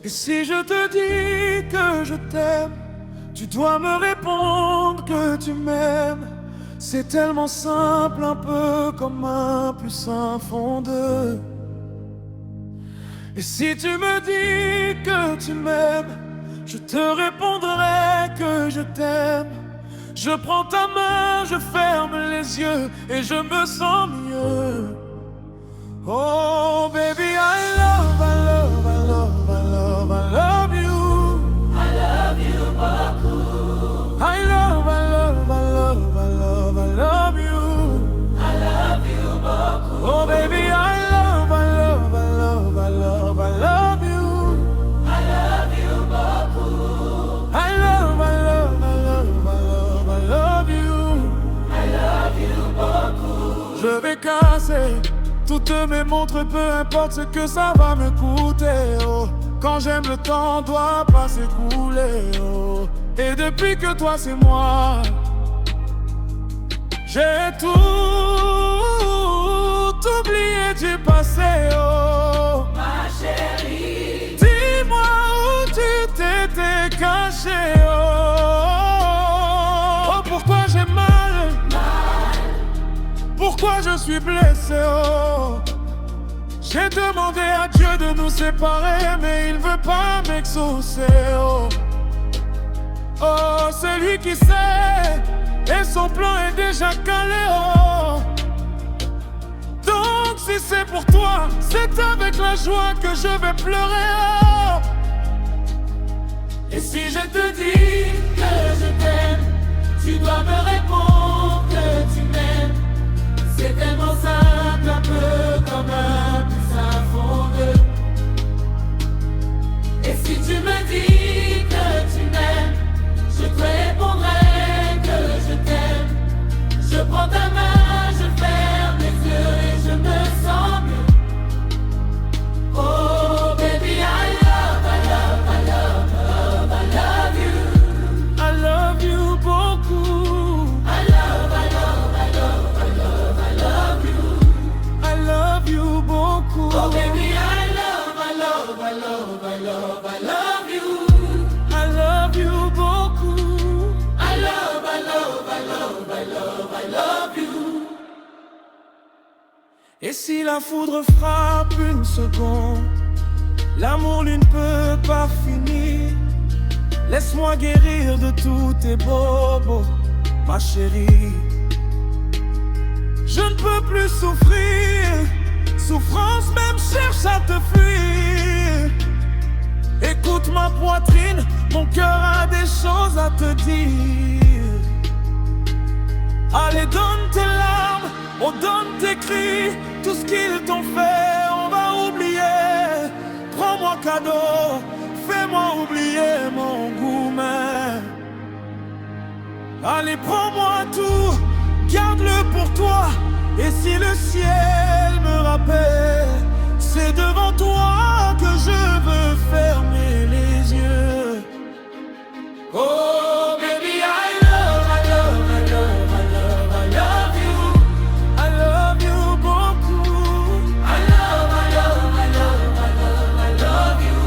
Et si je te dis que je t'aime, tu dois me répondre que tu m'aimes. C'est tellement simple, un peu comme un plus un font deux. Et si tu me dis que tu m'aimes, je te répondrai que je t'aime. Je prends ta main, je ferme les yeux et je me sens mieux. Oh baby, I love, I love, I love, I love, I love you. I love you beaucoup. I love, I love, I love, I love, I love you. I love you beaucoup. Oh baby, I love, I love, I love, I love, I love you. I love you beaucoup. I love, I love, I love, I love, I love you. I love you beaucoup. Je vais casser toutes mes montres, peu importe ce que ça va me coûter. Oh, quand j'aime, le temps doit pas s'écouler. Oh, et depuis que toi c'est moi, j'ai tout oublié du passé. Oh, Ma chérie, dis-moi où tu t'étais caché. Oh, oh, pourquoi j'ai mal? Pourquoi je suis blessé? Oh, j'ai demandé à Dieu de nous séparer, mais il veut pas m'exaucer. Oh, oh, c'est lui qui sait, et son plan est déjà calé. Oh, donc si c'est pour toi, c'est avec la joie que je vais pleurer. Oh, et si je te dis que je t'aime, tu dois me répondre que tu m'aimes. C'est tellement simple, un peu comme un plus un font deux. Et si tu me dis que tu m'aimes, je te répondrai que je t'aime. Je prends ta main, je ferme les yeux et je me sens mieux. Oh baby, I love, I love, I love, love, I love you. I love you beaucoup. I love, I love, I love, I love, I love you. I love you beaucoup. Oh baby, I love, I love, I love, I love, I love you. I love you beaucoup. I love, I love, I love, I love, I love you. Et si la foudre frappe une seconde, l'amour lui ne peut pas finir. Laisse-moi guérir de tous tes bobos, ma chérie. Je ne peux plus souffrir, souffrance même cherche à te fuir. Écoute ma poitrine, mon cœur a des choses à te dire. Allez, donne tes larmes, on donne tes cris. Tout ce qu'ils t'ont fait, on va oublier. Prends-moi cadeau, fais-moi oublier mon goût même. Allez, prends-moi tout, garde-le pour toi. Et si le ciel me rappelle, c'est devant toi que je veux fermer les yeux. Oh baby, I love, I love, I love, I love, I love you. I love you beaucoup. I love, I love, I love, I love, I love you.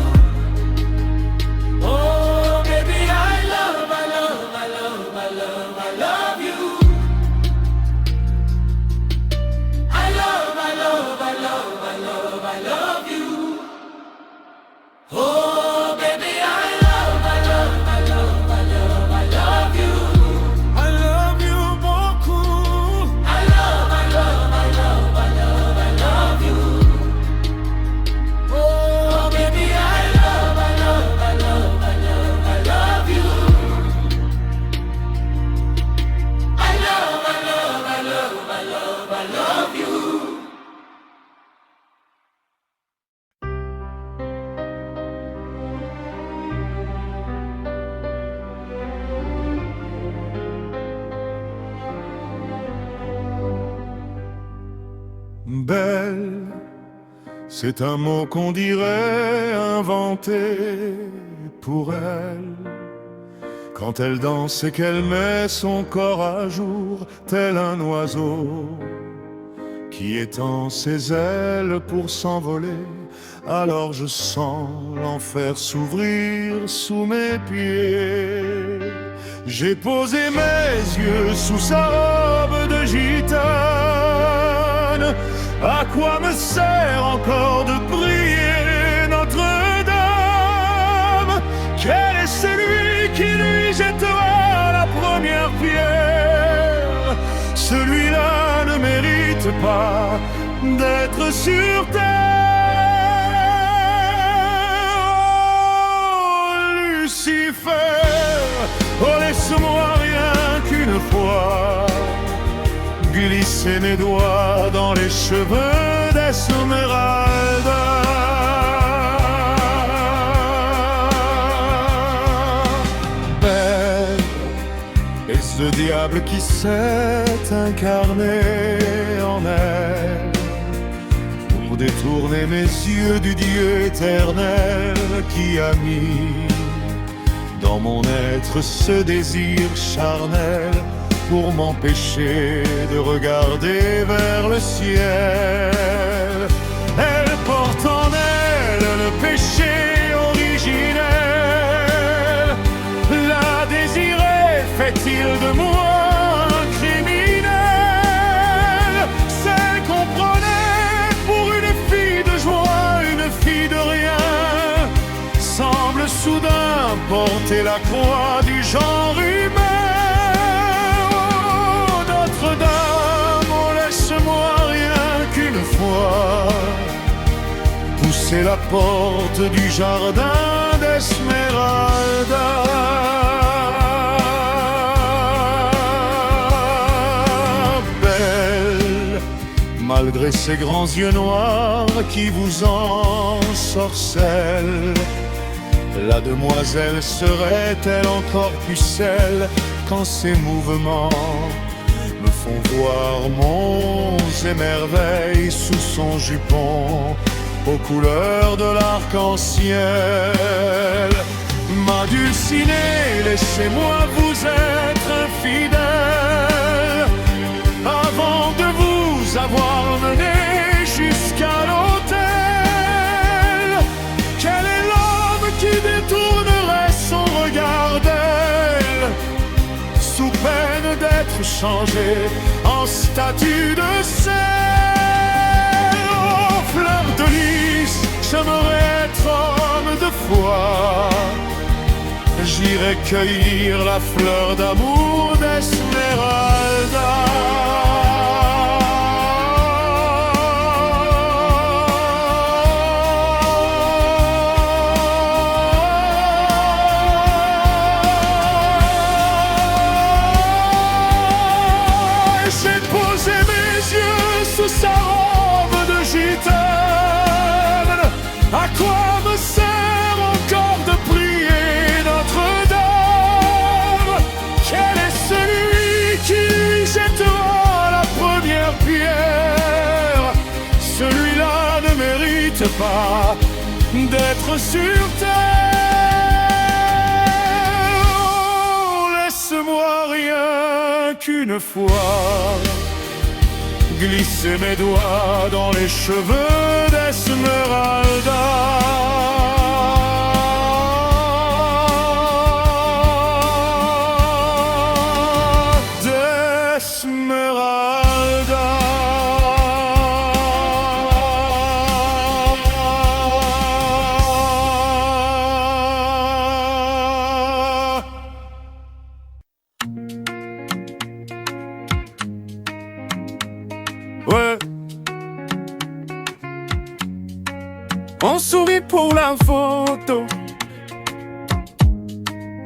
Oh baby, I Love, I love, I love, I love, I love you. I love, I love, I love, I love, I love you. Oh baby, I love, I love, I love, I love, I love you. I love you beaucoup. I love, I love, I love, I love, I love you. Oh baby, I love, I love, I love, I love, I love you. I love, I love, I love, I love, I love you. Belle, c'est un mot qu'on dirait inventé pour elle. Quand elle danse et qu'elle met son corps à jour, tel un oiseau qui étend ses ailes pour s'envoler, alors je sens l'enfer s'ouvrir sous mes pieds. J'ai posé mes yeux sous sa robe de gitane. À quoi me sert encore de prier Notre-Dame? Quel est celui qui lui jettera la première pierre? Celui-là ne mérite pas d'être sur terre. Oh, Lucifer, oh laisse-moi rien qu'une fois glisser mes doigts dans les cheveux d'Esmeralda. Belle est ce diable qui s'est incarné en elle pour détourner mes yeux du Dieu éternel qui a mis dans mon être ce désir charnel pour m'empêcher de regarder vers le ciel. Elle porte en elle le péché originel. La désirer fait-il de moi un criminel? Celle qu'on prenait pour une fille de joie, une fille de rien, semble soudain porter la croix du genre humain. Notre-Dame, oh laisse-moi rien qu'une fois pousser la porte du jardin d'Esmeralda. Belle, malgré ses grands yeux noirs qui vous ensorcellent, la demoiselle serait-elle encore pucelle quand ses mouvements me font voir monts et merveilles sous son jupon aux couleurs de l'arc-en-ciel? Ma Dulcinée, laissez-moi vous être infidèle avant de vous avoir mené jusqu'à l'autel. Quel est l'homme qui détournerait son regard d'elle sous peine d'être changé en statue de sel? Oh, fleur de lys, j'aimerais être homme de foi. J'irai cueillir la fleur d'amour d'Esmeralda. J'ai posé mes yeux sous sa robe de gitane. À quoi me sert encore de prier Notre-Dame? Quel est celui qui lui jettera la première pierre? Celui-là ne mérite pas d'être sur terre. Oh, laisse-moi rien qu'une fois glisser mes doigts dans les cheveux d'Esmeralda. D'Esmeralda. Ouais. On sourit pour la photo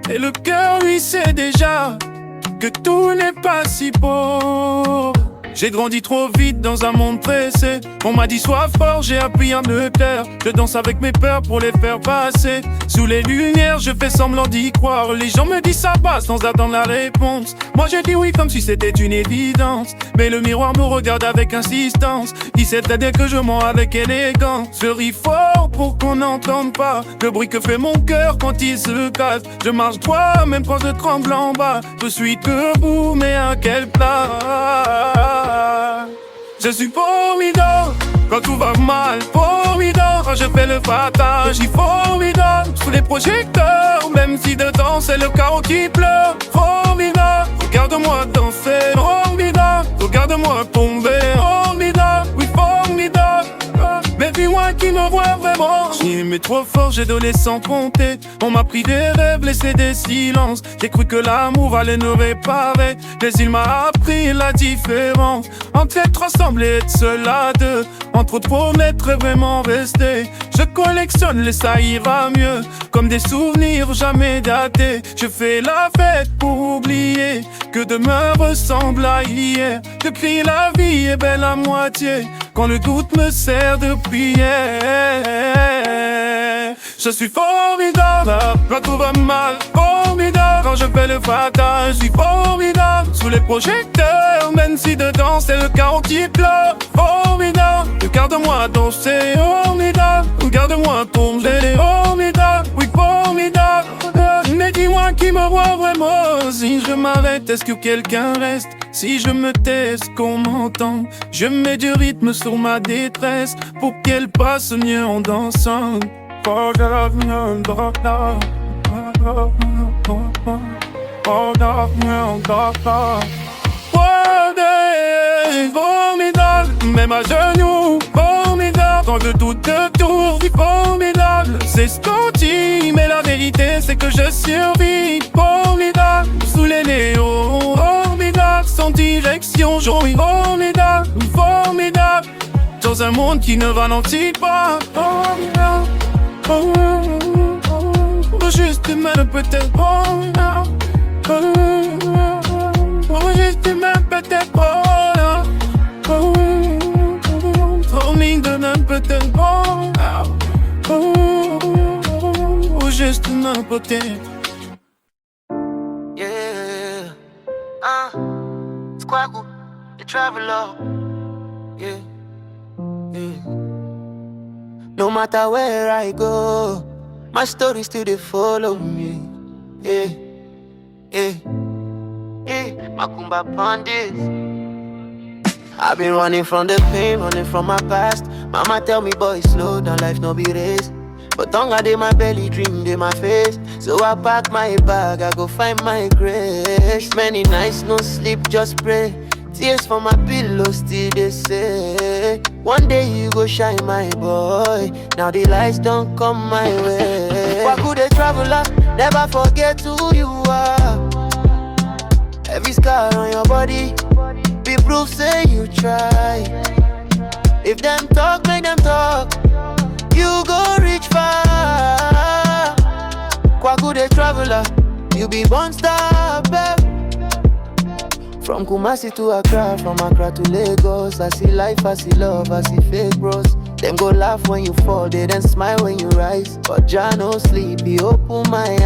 et le cœur lui sait déjà que tout n'est pas si beau. J'ai grandi trop vite dans un monde pressé. On m'a dit sois fort, j'ai appris à me taire. Je danse avec mes peurs pour les faire passer. Sous les lumières, je fais semblant d'y croire. Les gens me disent ça passe sans attendre la réponse. Moi je dis oui comme si c'était une évidence. Mais le miroir me regarde avec insistance. Il sait à dire que je mens avec élégance. Je ris fort pour qu'on n'entende pas le bruit que fait mon cœur quand il se casse. Je marche droit, même quand je tremble en bas. Je suis debout, mais à quel plat? Je suis formidable, quand tout va mal, formidable. Quand je fais le fatal, j'y formidable. Sous les projecteurs, même si dedans c'est le chaos qui pleure. Formidable, regarde-moi danser, formidable. Regarde-moi tomber, formidable, oui formidable. Mais dis-moi qui me voit vraiment. J'ai aimé trop fort, j'ai donné sans compter. On m'a pris des rêves, laissé des silences. J'ai cru que l'amour allait nous réparer, mais il m'a appris la différence entre être ensemble et être seul à deux. Entre autres promesses vraiment rester. Je collectionne les ça ira mieux, comme des souvenirs jamais datés. Je fais la fête pour oublier que demain ressemble à hier. Depuis la vie est belle à moitié, quand le doute me sert de prière. Je suis formidable quand tout va mal, formidable quand je fais le fatal. Je suis formidable sous les projecteurs, même si dedans c'est le chaos qui pleure. Formidable, regarde-moi danser, formidable. Regarde-moi tomber, formidable, oui formidable. Mais dis-moi qui me voit vraiment. Si je m'arrête, est-ce que quelqu'un reste? Si je me tais, est-ce qu'on m'entend? Je mets du rythme sur ma détresse pour qu'elle passe mieux en dansant. Formidable, même à genoux, formidable. Quand le doute te tourne, formidable. C'est ce qu'on dit, mais la vérité c'est que je survis. Formidable, sous les néons, formidable. Sans direction, j'envie formidable, formidable. Dans un monde qui ne ralentit pas, formidable. Juste même peut-être formidable. Juste même peut-être formidable. Forming de même peut-être ou juste n'importe. Yeah, Squackle, the traveler. Yeah, yeah. No matter where I go, my story still they follow me. Yeah, yeah, yeah. Macumba Pandit. I've been running from the pain, running from my past. Mama tell me, boy, slow down, life no be race. But tongue dey my belly, dream dey my face. So I pack my bag, I go find my grace. Many nights no sleep, just pray. Tears for my pillow, still they say one day you go shine, my boy. Now the lights don't come my way. Why could they traveler, never forget who you are. Every scar on your body be proof, say you try. If them talk, make them talk. You go reach far. Kwaku the traveler, you be born star, babe. From Kumasi to Accra, from Accra to Lagos. I see life, I see love, I see fake bros. Them go laugh when you fall, they then smile when you rise. But Jah no sleep, he open my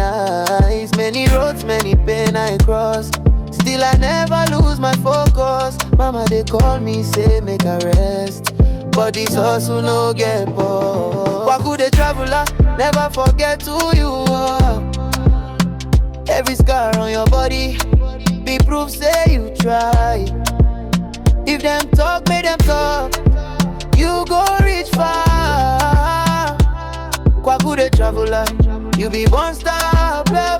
eyes. Many roads, many pain I cross. Still I never lose my focus. Mama they call me, say make a rest. But this hustle no get bored. Kwaku the traveler, never forget who you are. Every scar on your body be proof, say you try. If them talk, make them talk. You go reach far. Kwaku the traveler, you be one star, blah.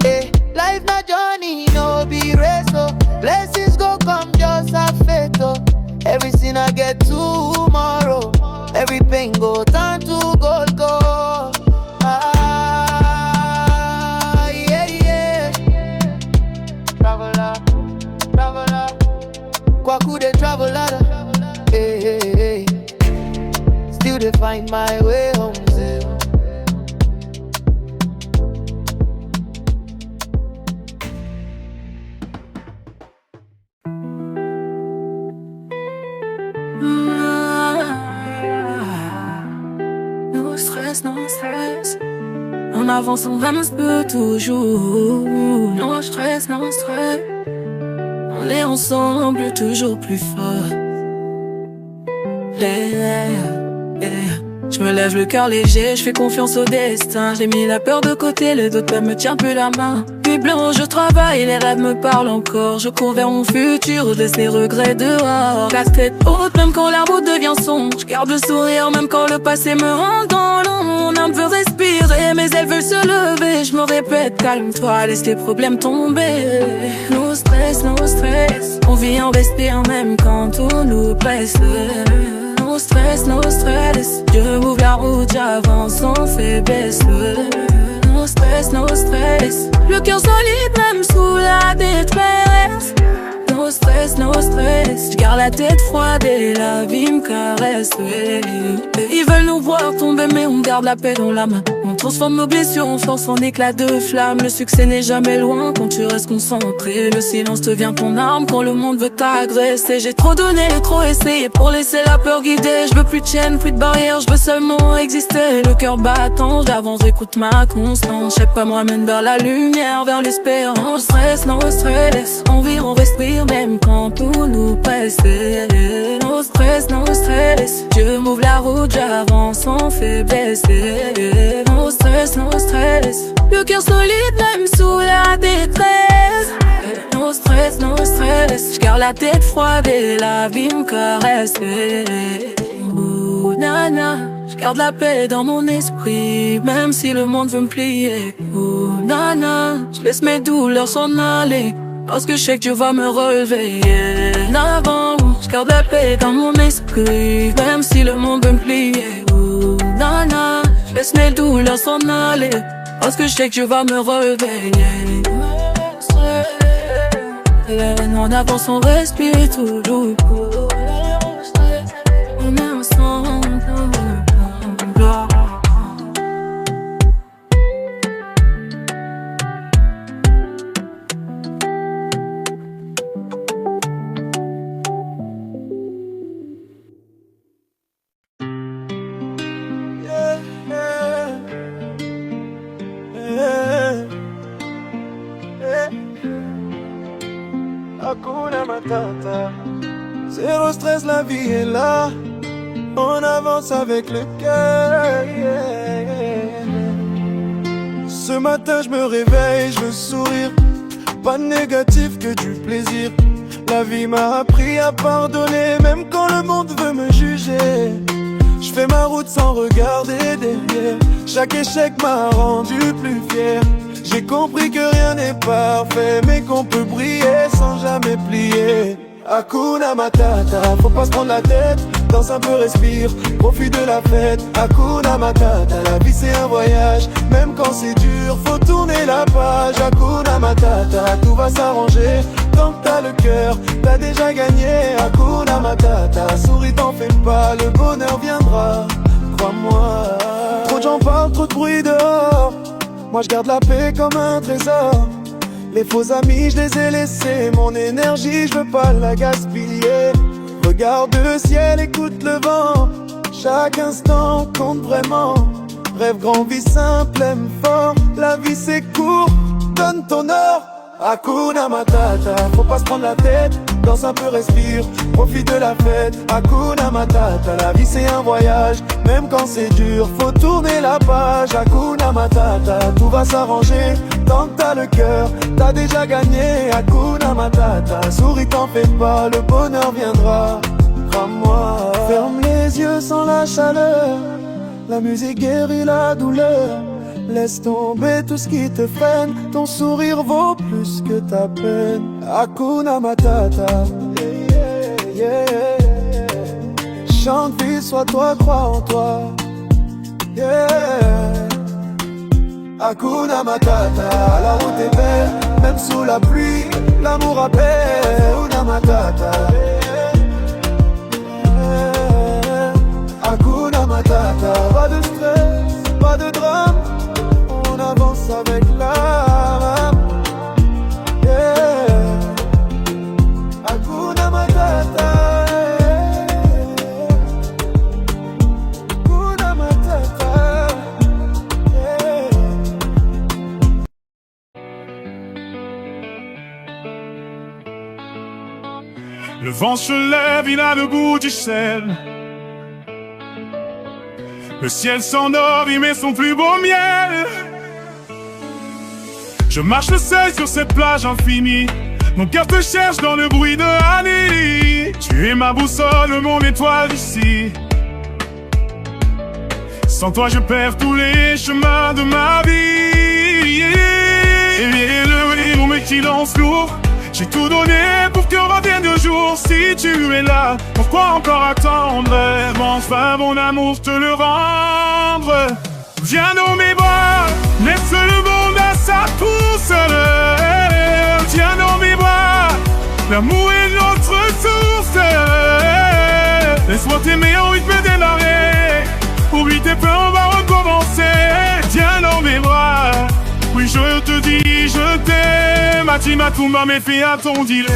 Hey, life not journey, no be race, oh. Blessings go come just a fate, oh. Every sin I get tomorrow. Every pain go turn to gold, gold. Ah, yeah, yeah. Traveler, traveler. Kwaku the traveler. Hey, hey, hey. Still they find my way home, say. No stress, no stress. On avance, on avance peu toujours. No stress, no stress. On est ensemble toujours plus fort. Yeah, yeah. Je me lève le cœur léger, je fais confiance au destin. J'ai mis la peur de côté, le doute me tient plus la main. Nuit blanche, je travaille, les rêves me parlent encore. Je cours vers mon futur, je laisse les regrets dehors. La tête haute, même quand la route devient sombre. Je garde le sourire, même quand le passé me rend dans l'ombre. Mon âme veut respirer, mais elle veut se lever. Je me répète, calme-toi, laisse les problèmes tomber. No stress, on vit, on respire même quand tout nous presse. No stress, Dieu m'ouvre la route, j'avance sans faiblesse. No stress, le cœur solide même sous la détresse. No stress, je garde la tête froide et la vie me caresse. Ils veulent nous voir tomber mais on garde la paix dans la main. On transforme nos blessures en force, en éclat de flamme. Le succès n'est jamais loin quand tu restes concentré. Le silence devient ton arme quand le monde veut t'agresser. J'ai trop donné, trop essayé pour laisser la peur guider. Je veux plus de chaînes, plus de barrières, je veux seulement exister. Le cœur battant, j'avance, j'écoute ma constance. Chaque pas me ramène vers la lumière, vers l'espérance. No stress, on vit, on respire même quand tout nous presse. No stress, Dieu m'ouvre la route, j'avance sans faiblesse. No stress, le cœur solide même sous la détresse. No stress, je garde la tête froide et la vie me caresse. Oh, nana, je garde la paix dans mon esprit, même si le monde veut me plier. Oh, nana, je laisse mes douleurs s'en aller, parce que je sais que Dieu va me relever. Avant, je garde la paix dans mon esprit, même si le monde veut me plier. Oh, nana, je laisse mes douleurs s'en aller, parce que je sais que Dieu va me relever. En avance, on respire toujours. On est ensemble. Hakuna Matata. Zéro stress, la vie est là. On avance avec le cœur. Ce matin, je me réveille, je veux sourire. Pas de négatif que du plaisir. La vie m'a appris à pardonner, même quand le monde veut me juger. Je fais ma route sans regarder derrière. Chaque échec m'a rendu plus fier. J'ai compris que rien n'est parfait, mais qu'on peut briller sans jamais plier. Hakuna Matata, faut pas se prendre la tête, danse un peu, respire, profite de la fête. Hakuna Matata, la vie c'est un voyage, même quand c'est dur, faut tourner la page. Hakuna Matata, tout va s'arranger, tant que t'as le cœur, t'as déjà gagné. Hakuna Matata, souris, t'en fais pas, le bonheur viendra, crois-moi. Trop de gens parlent, trop de bruit dehors, moi je garde la paix comme un trésor. Les faux amis je les ai laissés, mon énergie je veux pas la gaspiller. Regarde le ciel, écoute le vent, chaque instant compte vraiment. Rêve grand, vie simple, aime fort, la vie c'est court, donne ton or. Hakuna Matata, faut pas se prendre la tête, danse un peu, respire, profite de la fête. Hakuna Matata, la vie c'est un voyage, même quand c'est dur, faut tourner la page. Hakuna Matata, tout va s'arranger, tant que t'as le cœur, t'as déjà gagné. Hakuna Matata, souris, t'en fais pas, le bonheur viendra, crois-moi. Ferme les yeux sans la chaleur, la musique guérit la douleur. Laisse tomber tout ce qui te freine, ton sourire vaut plus que ta peine. Hakuna Matata, yeah, yeah, yeah. Chante, vie, sois toi, crois en toi, yeah. Hakuna Matata, la route est belle, même sous la pluie, l'amour appelle. Hakuna Matata, yeah. Hakuna Matata, pas de stress, pas de drame, on avance avec l'âme, yeah. Hakuna Matata, Hakuna Matata, yeah. Le vent se lève, il a le goût du sel. Le ciel s'endort, il met son plus beau miel. Je marche le seuil sur cette plage infinie. Mon cœur te cherche dans le bruit de la nuit. Tu es ma boussole, mon étoile d'ici. Sans toi je perds tous les chemins de ma vie. Et le rythme qui lance lourd. J'ai tout donné pour que revienne le jour. Si tu es là, pourquoi encore attendre? Enfin mon amour te le rendre. Viens dans mes bras, laisse le monde à sa course. Viens dans mes bras, l'amour est notre source. Laisse-moi t'aimer en rythme démarrer. Oublie tes peurs, on va recommencer. Viens dans mes bras, oui je te dis je t'aime. Matima Tumba me fait à ton dilemme.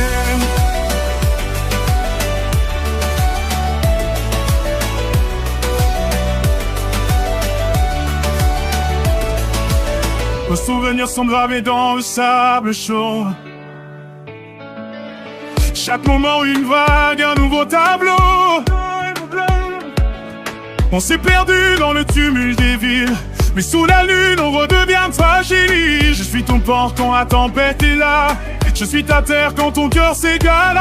Nos souvenirs sont gravés dans le sable chaud. Chaque moment une vague, un nouveau tableau. On s'est perdu dans le tumulte des villes, mais sous la lune on redevient fragile. Je suis ton port quand la tempête est là. Je suis ta terre quand ton cœur s'égale.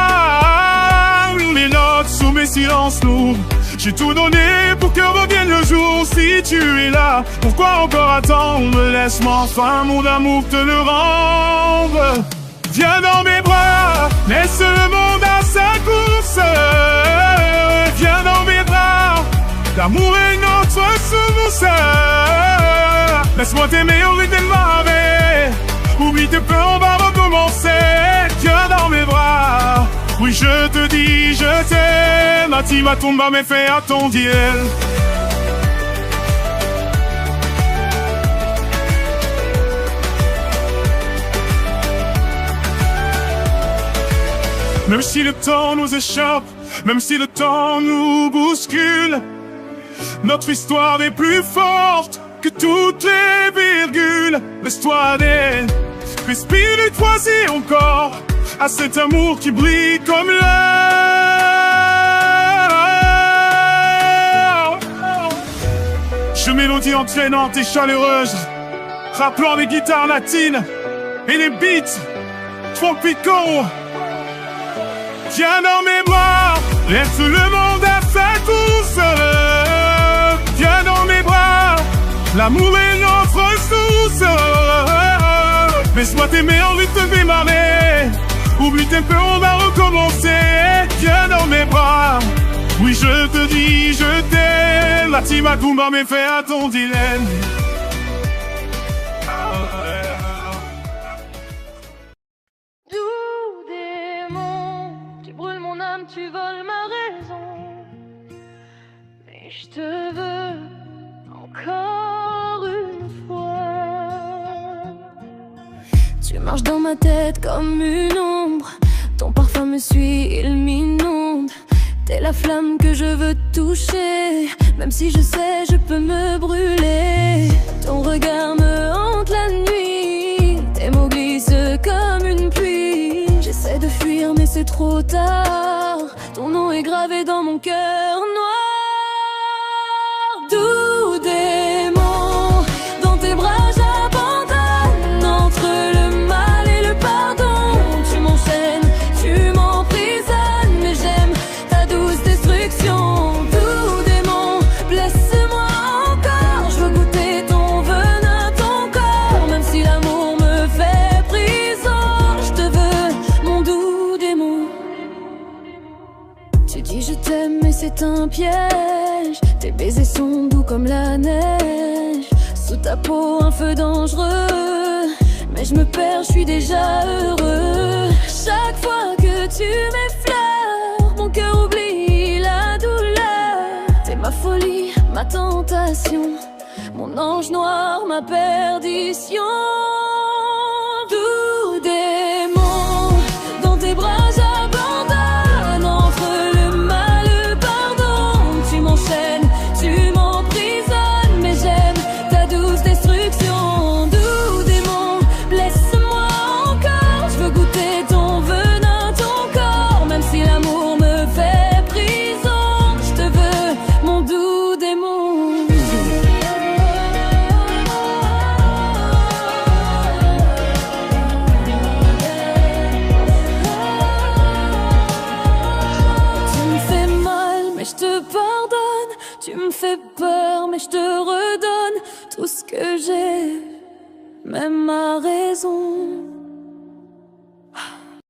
Mes notes sous mes silences lourds. J'ai tout donné pour que revienne le jour. Si tu es là, pourquoi encore attendre? Laisse-moi enfin mon amour te le rendre. Viens dans mes bras, laisse le monde à sa course. Viens dans mes bras, l'amour est notre source. Laisse-moi t'aimer au rythme de ma vie. Oublie tes peurs, on va recommencer. Viens dans mes bras, oui je te dis je t'aime. Matima Tumba me fait à ton diel. Même si le temps nous échappe, même si le temps nous bouscule, notre histoire est plus forte que toutes les virgules. Laisse-toi aller, respire et choisis encore à cet amour qui brille comme l'or. Je mélodie entraînante et chaleureuse, rappelant les guitares latines et les beats tropicaux. Viens dans mes bras, laisse le monde à sa course. Viens dans mes bras, l'amour est notre source. Laisse-moi t'aimer en rythme de démarrer. Oublie tes peurs, on va recommencer. Viens dans mes bras, oui je te dis je t'aime. Matima Tumba me fait à ton dilemme. Tu voles ma raison, mais je te veux encore une fois. Tu marches dans ma tête comme une ombre, ton parfum me suit, il m'inonde. T'es la flamme que je veux toucher, même si je sais je peux me brûler. Ton regard me hante la nuit, tes mots glissent comme une pluie. J'essaie de fuir mais c'est trop tard, ton nom est gravé dans mon cœur noir. Doux démon, dans tes bras j'abandonne. Entre le mal et le pardon, tu m'enchaînes, tu m'emprisonnes. Mais j'aime ta douce destruction. Doux démon, blesse-moi encore. Je veux goûter ton venin, ton corps. Même si l'amour me fait prison, je te veux, mon doux démon. Tu dis je t'aime mais c'est un piège. Tes baisers sont doux comme la neige. Sous ta peau un feu dangereux, mais je me perds, je suis déjà heureux. Chaque fois que tu m'effleures, mon cœur oublie la douleur. T'es ma folie, ma tentation, mon ange noir, ma perdition. Doux démon, dans tes bras j'abandonne. Entre le mal et le pardon, tu m'enchaînes, tu m'emprisonnes. Mais j'aime ta douce destruction. Doux démon, blesse-moi encore. Je veux goûter ton venin, ton corps. Même si l'amour me fait prison, je te veux, mon doux démon. mais je te pardonne. Tu me fais peur, mais je te redonne tout ce que j'ai, même ma raison.